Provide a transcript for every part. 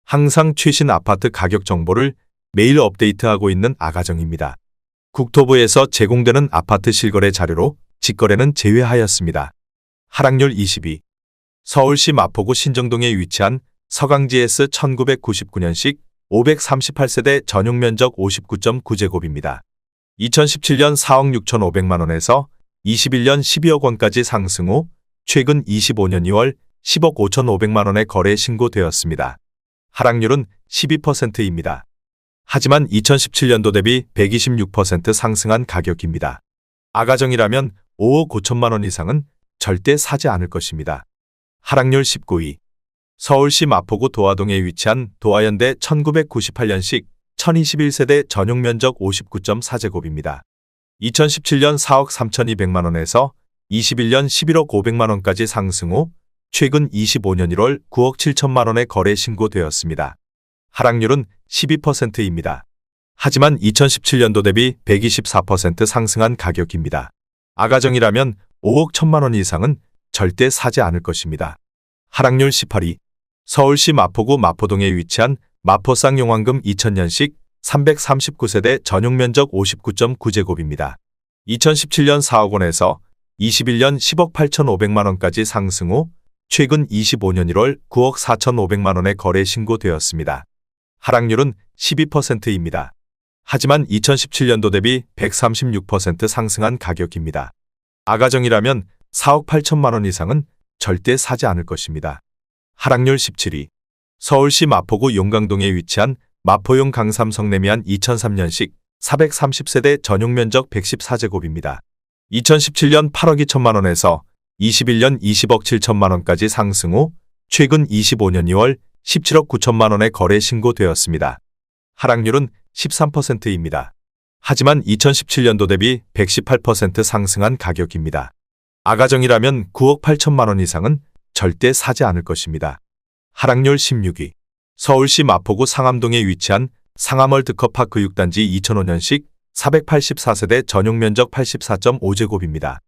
항상 최신 아파트 가격 정보를 매일 업데이트하고 있는 아가정입니다. 국토부에서 제공되는 아파트 실거래 자료로 직거래는 제외하였습니다. 하락률 22. 서울시 마포구 신정동에 위치한 서강지 S 1999년식 538세대 전용 면적 59.9제곱입니다. 2017년 4억 6,500만원에서 21년 12억원까지 상승 후 최근 25년 2월 10억 5,500만원에 거래 신고되었습니다. 하락률은 12%입니다. 하지만 2017년도 대비 126% 상승한 가격입니다. 아가정이라면 5억 5천만원 이상은 절대 사지 않을 것입니다. 하락률 19위. 서울시 마포구 도화동에 위치한 도화현대 1998년식 1021세대 전용 면적 59.4제곱입니다. 2017년 4억 3,200만원에서 21년 11억 500만원까지 상승 후 최근 25년 1월 9억 7천만원에 거래 신고되었습니다. 하락률은 12%입니다. 하지만 2017년도 대비 124% 상승한 가격입니다. 아가정이라면 5억 1천만원 이상은 절대 사지 않을 것입니다. 하락률 18위. 서울시 마포구 마포동에 위치한 마포쌍 용왕금 2000년식 339세대 전용 면적 59.9제곱입니다. 2017년 4억원에서 21년 10억 8,500만원까지 상승 후 최근 25년 1월 9억 4,500만원에 거래 신고되었습니다. 하락률은 12%입니다. 하지만 2017년도 대비 136% 상승한 가격입니다. 아가정이라면 4억 8천만원 이상은 절대 사지 않을 것입니다. 하락률 17위. 서울시 마포구 용강동에 위치한 마포용 강삼 성내미안 2003년식 430세대 전용 면적 114제곱입니다. 2017년 8억 2천만원에서 21년 20억 7천만원까지 상승 후 최근 25년 2월 17억 9천만원에 거래 신고되었습니다. 하락률은 13%입니다. 하지만 2017년도 대비 118% 상승한 가격입니다. 아가정이라면 9억 8천만원 이상은 절대 사지 않을 것입니다. 하락률 16위. 서울시 마포구 상암동에 위치한 상암월드컵파크 6단지 2005년식 484세대 전용 면적 84.5제곱입니다.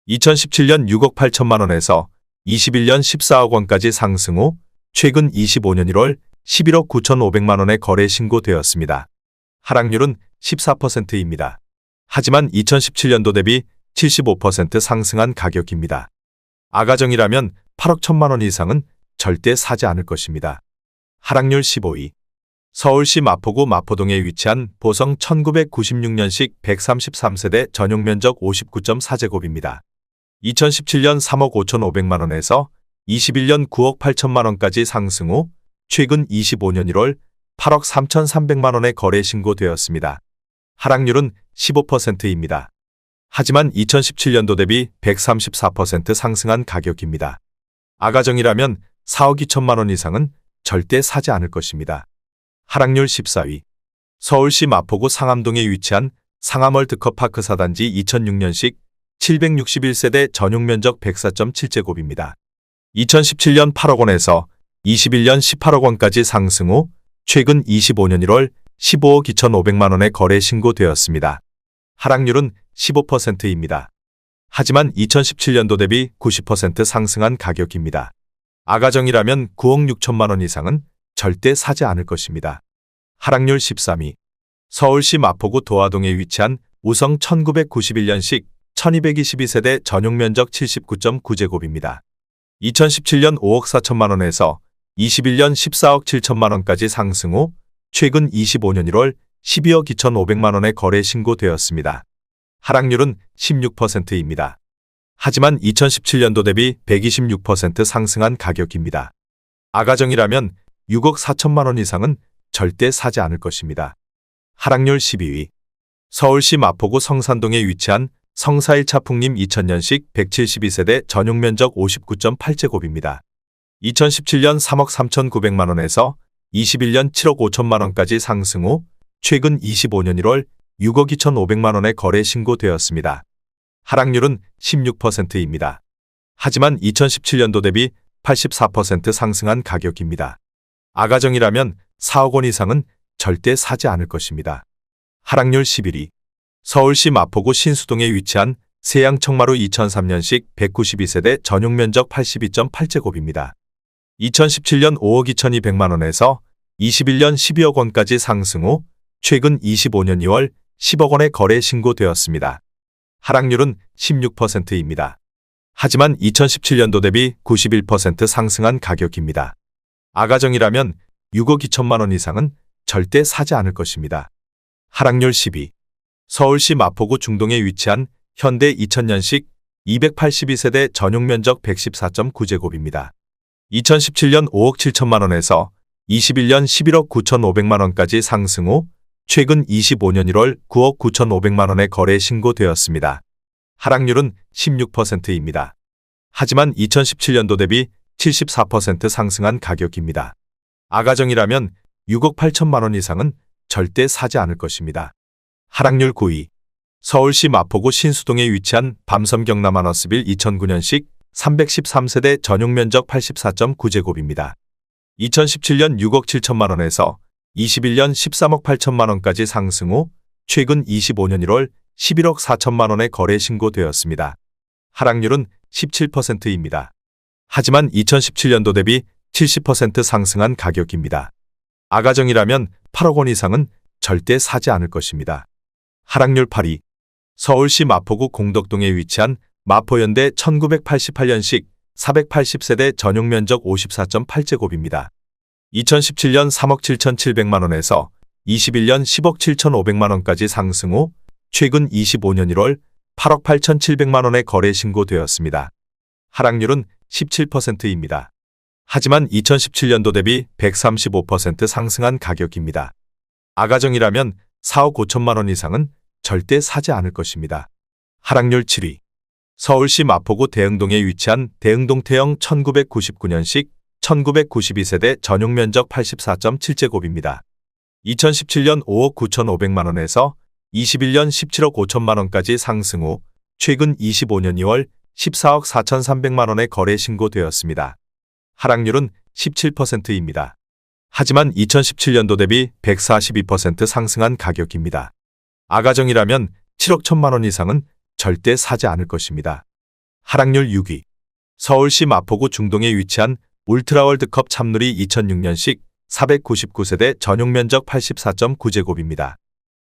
2017년 6억 8천만원에서 21년 14억원까지 상승 후 최근 25년 1월 11억 9,500만원에 거래 신고되었습니다. 하락률은 14%입니다. 하지만 2017년도 대비 75% 상승한 가격입니다. 아가정이라면 8억 1천만원 이상은 절대 사지 않을 것입니다. 하락률 15위. 서울시 마포구 마포동에 위치한 보성 1996년식 133세대 전용 면적 59.4제곱입니다. 2017년 3억 5,500만원에서 21년 9억 8천만원까지 상승 후 최근 25년 1월 8억 3,300만원에 거래 신고되었습니다. 하락률은 15%입니다. 하지만 2017년도 대비 134% 상승한 가격입니다. 아가정이라면 4억 2천만원 이상은 절대 사지 않을 것입니다. 하락률 14위. 서울시 마포구 상암동에 위치한 상암월드컵파크 4단지 2006년식 761세대 전용 면적 104.7제곱입니다. 2017년 8억원에서 21년 18억원까지 상승 후 최근 25년 1월 15억 2,500만원에 거래 신고되었습니다. 하락률은 15%입니다. 하지만 2017년도 대비 90% 상승한 가격입니다. 아가정이라면 9억 6천만원 이상은 절대 사지 않을 것입니다. 하락률 13위. 서울시 마포구 도화동에 위치한 우성 1991년식 1222세대 전용 면적 79.9제곱입니다. 2017년 5억 4천만원에서 21년 14억 7천만원까지 상승 후 최근 25년 1월 12억 2,500만원에 거래 신고되었습니다. 하락률은 16%입니다. 하지만 2017년도 대비 126% 상승한 가격입니다. 아가정이라면 6억 4천만원 이상은 절대 사지 않을 것입니다. 하락률 12위. 서울시 마포구 성산동에 위치한 성사일차풍림 2000년식 172세대 전용 면적 59.8제곱입니다. 2017년 3억 3,900만원에서 21년 7억 5천만원까지 상승 후 최근 25년 1월 6억 2,500만원에 거래 신고되었습니다. 하락률은 16%입니다. 하지만 2017년도 대비 84% 상승한 가격입니다. 아가정이라면 4억원 이상은 절대 사지 않을 것입니다. 하락률 11위. 서울시 마포구 신수동에 위치한 세양청마루 2003년식 192세대 전용 면적 82.8제곱입니다. 2017년 5억 2,200만원에서 21년 12억 원까지 상승 후 최근 25년 2월 10억 원의 거래 신고되었습니다. 하락률은 16%입니다. 하지만 2017년도 대비 91% 상승한 가격입니다. 아가정이라면 6억 2천만 원 이상은 절대 사지 않을 것입니다. 하락률 12. 서울시 마포구 중동에 위치한 현대 2000년식 282세대 전용 면적 114.9제곱입니다. 2017년 5억 7천만 원에서 21년 11억 9,500만 원까지 상승 후 최근 25년 1월 9억 9,500만 원의 거래 신고되었습니다. 하락률은 16%입니다. 하지만 2017년도 대비 74% 상승한 가격입니다. 아가정이라면 6억 8천만 원 이상은 절대 사지 않을 것입니다. 하락률 9위. 서울시 마포구 신수동에 위치한 밤섬 경남 하너스빌 2009년식 313세대 전용 면적 84.9제곱입니다. 2017년 6억 7천만 원에서 21년 13억 8천만 원까지 상승 후 최근 25년 1월 11억 4천만 원의 거래 신고되었습니다. 하락률은 17%입니다. 하지만 2017년도 대비 70% 상승한 가격입니다. 아가정이라면 8억 원 이상은 절대 사지 않을 것입니다. 하락률 8위. 서울시 마포구 공덕동에 위치한 마포현대 1988년식 480세대 전용 면적 54.8제곱입니다. 2017년 3억 7,700만 원에서 21년 10억 7,500만 원까지 상승 후 최근 25년 1월 8억 8,700만 원의 거래 신고되었습니다. 하락률은 17%입니다. 하지만 2017년도 대비 135% 상승한 가격입니다. 아가정이라면 4억 5천만 원 이상은 절대 사지 않을 것입니다. 하락률 7위. 서울시 마포구 대흥동에 위치한 대흥동 태영 1999년식 1992세대 전용 면적 84.7제곱입니다. 2017년 5억 9,500만 원에서 21년 17억 5천만 원까지 상승 후 최근 25년 2월 14억 4,300만 원의 거래 신고되었습니다. 하락률은 17%입니다. 하지만 2017년도 대비 142% 상승한 가격입니다. 아가정이라면 7억 1천만 원 이상은 절대 사지 않을 것입니다. 하락률 6위. 서울시 마포구 중동에 위치한 울트라월드컵 참누리 2006년식 499세대 전용 면적 84.9제곱입니다.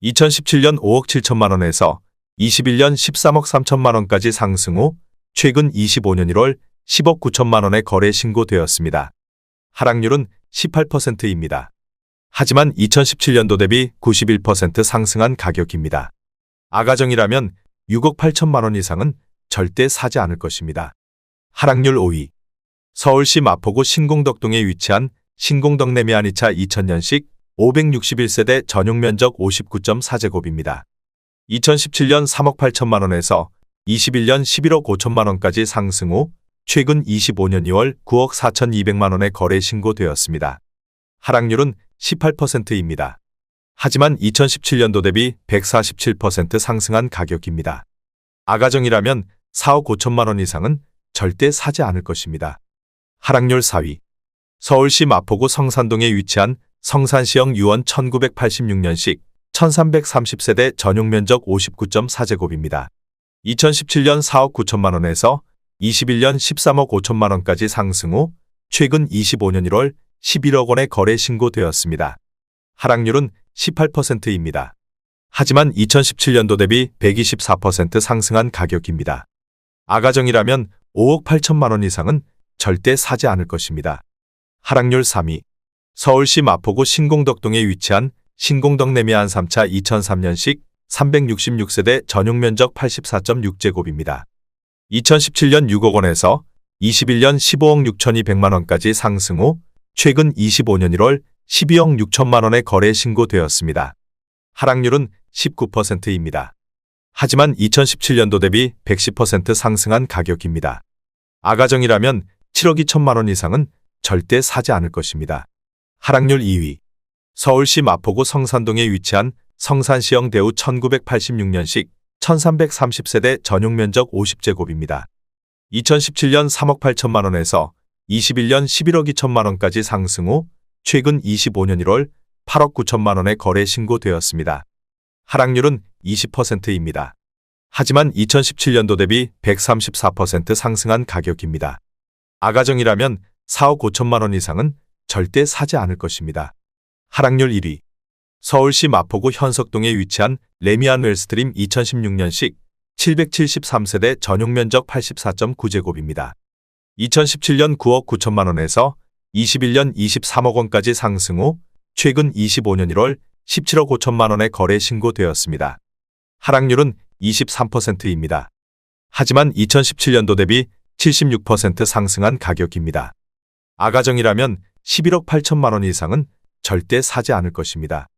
2017년 5억 7천만 원에서 21년 13억 3천만 원까지 상승 후 최근 25년 1월 10억 9천만 원의 거래 신고되었습니다. 하락률은 18%입니다. 하지만 2017년도 대비 91% 상승한 가격입니다. 아가정이라면 6억 8천만 원 이상은 절대 사지 않을 것입니다. 하락률 5위. 서울시 마포구 신공덕동에 위치한 신공덕 레미안 2차 2000년식 561세대 전용 면적 59.4제곱입니다. 2017년 3억 8천만 원에서 21년 11억 5천만 원까지 상승 후 최근 25년 2월 9억 4,200만 원의 거래 신고되었습니다. 하락률은 18%입니다. 하지만 2017년도 대비 147% 상승한 가격입니다. 아가정이라면 4억 5천만 원 이상은 절대 사지 않을 것입니다. 하락률 4위. 서울시 마포구 성산동에 위치한 성산시형 유원 1986년식 1330세대 전용 면적 59.4제곱입니다. 2017년 4억 9천만 원에서 21년 13억 5천만 원까지 상승 후 최근 25년 1월 11억 원의 거래 신고되었습니다. 하락률은 18%입니다. 하지만 2017년도 대비 124% 상승한 가격입니다. 아가정이라면 5억 8천만 원 이상은 절대 사지 않을 것입니다. 하락률 3위. 서울시 마포구 신공덕동에 위치한 신공덕 레미안 3차 2003년식 366세대 전용 면적 84.6제곱입니다. 2017년 6억 원에서 21년 15억 6,200만 원까지 상승 후 최근 25년 1월 12억 6천만 원의 거래 신고되었습니다. 하락률은 19%입니다. 하지만 2017년도 대비 110% 상승한 가격입니다. 아가정이라면 7억 2천만 원 이상은 절대 사지 않을 것입니다. 하락률 2위. 서울시 마포구 성산동에 위치한 성산시형 대우 1986년식 1330세대 전용 면적 50제곱입니다. 2017년 3억 8천만 원에서 21년 11억 2천만 원까지 상승 후 최근 25년 1월 8억 9천만 원의 거래 신고되었습니다. 하락률은 20%입니다. 하지만 2017년도 대비 134% 상승한 가격입니다. 아가정이라면 4억 5천만 원 이상은 절대 사지 않을 것입니다. 하락률 1위. 서울시 마포구 현석동에 위치한 레미안 웰스트림 2016년식 773세대 전용 면적 84.9제곱입니다. 2017년 9억 9천만 원에서 21년 23억 원까지 상승 후 최근 25년 1월 17억 5천만 원에 거래 신고되었습니다. 하락률은 23%입니다. 하지만 2017년도 대비 76% 상승한 가격입니다. 아가정이라면 11억 8천만 원 이상은 절대 사지 않을 것입니다.